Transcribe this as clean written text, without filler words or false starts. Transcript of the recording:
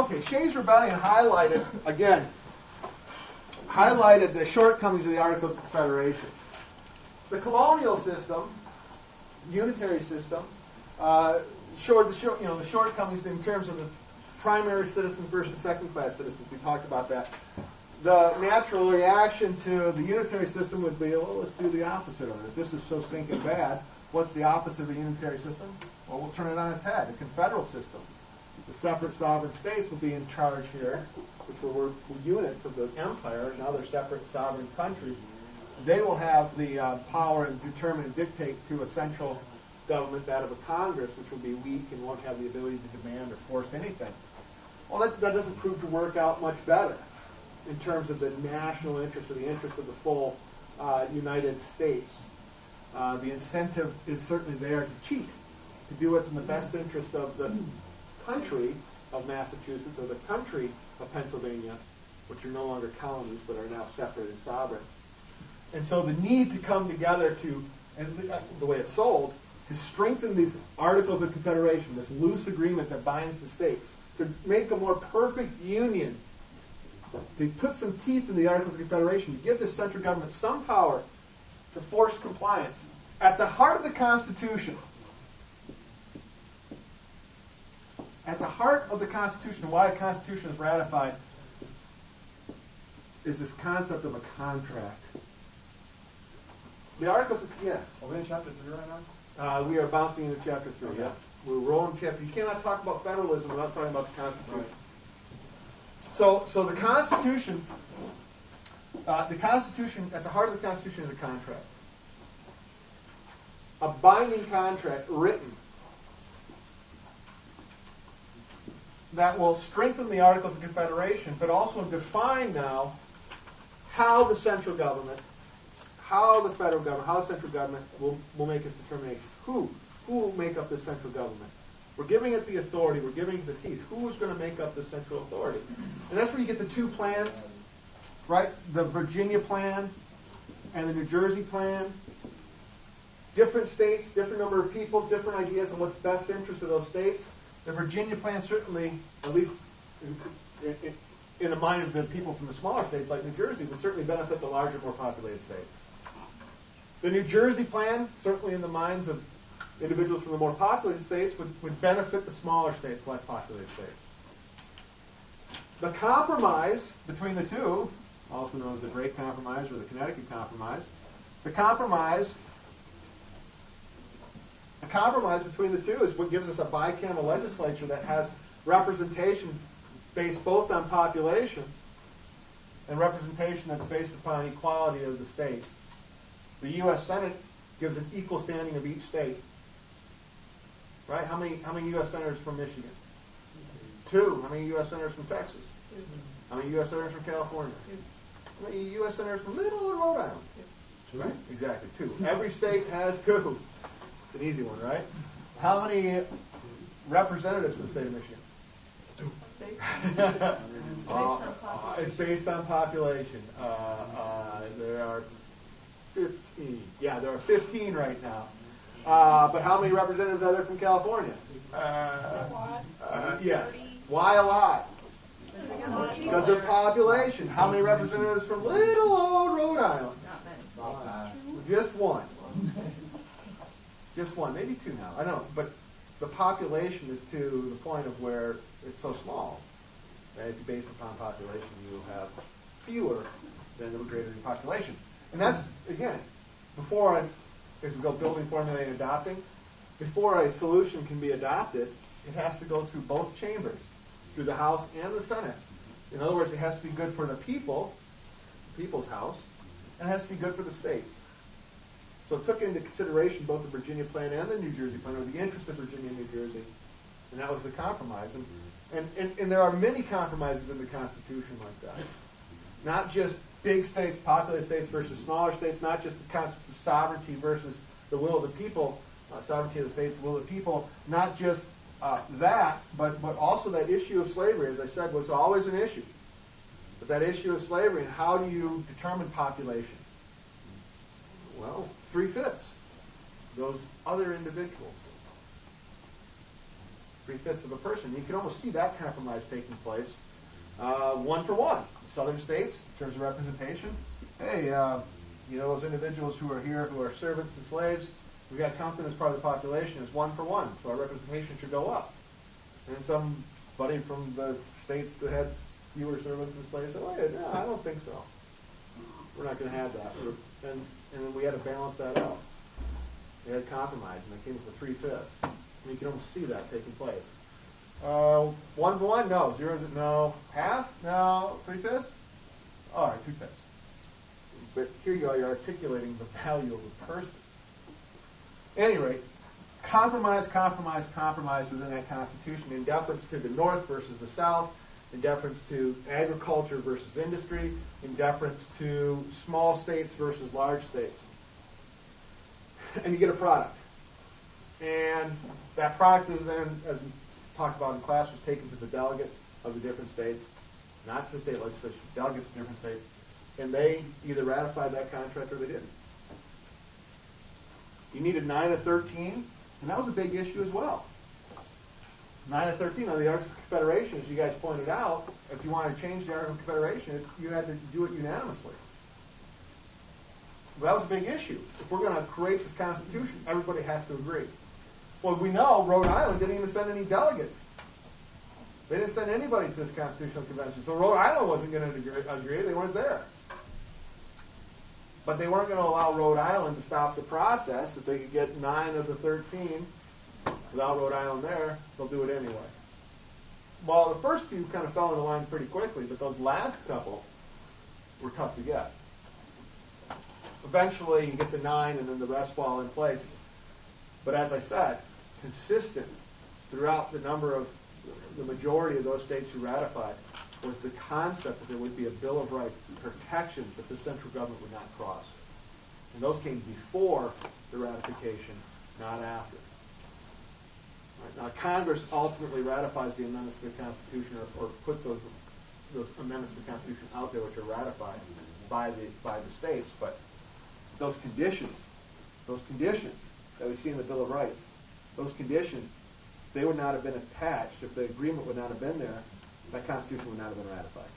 Okay, Shays' Rebellion highlighted the shortcomings of the Articles of Confederation. The colonial system, unitary system, showed the shortcomings in terms of the primary citizens versus second-class citizens. We talked about that. The natural reaction to the unitary system would be, well, let's do the opposite of it. If this is so stinking bad, what's the opposite of the unitary system? Well, we'll turn it on its head, a confederal system. The separate sovereign states will be in charge here, which were units of the empire, and now they're separate sovereign countries. They will have the power and determine and dictate to a central government, that of a Congress, which will be weak and won't have the ability to demand or force anything. Well, that doesn't prove to work out much better in terms of the national interest or the interest of the full United States. The incentive is certainly there to cheat, to do what's in the best interest of the country of Massachusetts or the country of Pennsylvania, which are no longer colonies but are now separate and sovereign. And so the need to come together to, and the way it's sold, to strengthen these Articles of Confederation, this loose agreement that binds the states, to make a more perfect union, to put some teeth in the Articles of Confederation, to give the central government some power to force compliance. At the heart of the Constitution, why a Constitution is ratified, is this concept of a contract. The Articles of, are we in chapter 3 right now? We are bouncing into chapter 3, okay. Yeah. We're rolling chapter. You cannot talk about federalism without talking about the Constitution. Right. So the Constitution, at the heart of the Constitution is a contract. A binding contract written that will strengthen the Articles of Confederation, but also define now how the central government, how the federal government, how the central government will make its determination. Who will make up the central government? We're giving it the authority. We're giving it the teeth. Who is going to make up the central authority? And that's where you get the two plans, right? The Virginia plan and the New Jersey plan. Different states, different number of people, different ideas on what's best interest of those states. The Virginia plan certainly, at least in the mind of the people from the smaller states like New Jersey, would certainly benefit the larger, more populated states. The New Jersey plan, certainly in the minds of individuals from the more populated states, would benefit the smaller states, less populated states. The compromise between the two, also known as the Great Compromise or the Connecticut Compromise, the compromise between the two is what gives us a bicameral legislature that has representation based both on population and representation that's based upon equality of the states. The U.S. Senate gives an equal standing of each state. Right? How many U.S. senators from Michigan? 2. How many U.S. senators from Texas? How many U.S. senators from California? How many U.S. senators from Little and Rhode Island? 2. Right? Exactly, 2. Every state has 2. It's an easy one, right? How many representatives from the state of Michigan? 2. It's based on population. There are 15. Yeah, there are 15 right now. But how many representatives are there from California? Yes. Why a lot? Because of population. How many representatives from little old Rhode Island? Not many. Just 1. Just 1. Maybe 2 now. I don't know. But the population is to the point of where it's so small. Right? If you base it upon population, you have fewer than the greater the population. And that's, again, as we go building, formulating, adopting, before a solution can be adopted, it has to go through both chambers, through the House and the Senate. In other words, it has to be good for the people, people's house, and it has to be good for the states. So it took into consideration both the Virginia plan and the New Jersey plan, or the interest of Virginia and New Jersey, and that was the compromise. And there are many compromises in the Constitution like that. Not just big states, populated states versus smaller states, not just the concept of sovereignty versus the will of the people, sovereignty of the states, the will of the people, not just that, but also that issue of slavery, as I said, was always an issue. But that issue of slavery, and how do you determine population? Well, 3/5, those other individuals. 3/5 of a person. You can almost see that compromise taking place. 1 for 1. Southern states, in terms of representation, hey, those individuals who are here, who are servants and slaves, we got counted as part of the population as 1 for 1, so our representation should go up. And somebody from the states that had fewer servants and slaves said, oh, yeah, no, I don't think so. We're not going to have that. And then we had to balance that out. We had compromise, and they came up with 3/5. And you can almost see that taking place. 1 for 1? No. 0 is no. Half? No. 3/5? All right, 3/5. But here you are, you're articulating the value of a person. At any rate, compromise within that Constitution in deference to the North versus the South, in deference to agriculture versus industry, in deference to small states versus large states. And you get a product. And that product is then, as we talked about in class, was taken to the delegates of the different states, not to the state legislature, delegates of different states, and they either ratified that contract or they didn't. You needed 9 of 13, and that was a big issue as well. 9 of 13 on the Articles of Confederation, as you guys pointed out, if you wanted to change the Articles of Confederation, you had to do it unanimously. Well, that was a big issue. If we're going to create this Constitution, everybody has to agree. Well, we know Rhode Island didn't even send any delegates. They didn't send anybody to this Constitutional Convention. So Rhode Island wasn't going to agree. They weren't there. But they weren't going to allow Rhode Island to stop the process. If they could get 9 of the 13 without Rhode Island there, they'll do it anyway. Well, the first few kind of fell into line pretty quickly, but those last couple were tough to get. Eventually, you get the 9, and then the rest fall in place. But as I said, consistent throughout the majority of those states who ratified was the concept that there would be a Bill of Rights, protections that the central government would not cross. And those came before the ratification, not after. Right. Now, Congress ultimately ratifies the amendments to the Constitution or puts those amendments to the Constitution out there which are ratified by the states, but those conditions that we see in the Bill of Rights, those conditions, they would not have been attached if the agreement would not have been there. That Constitution would not have been ratified.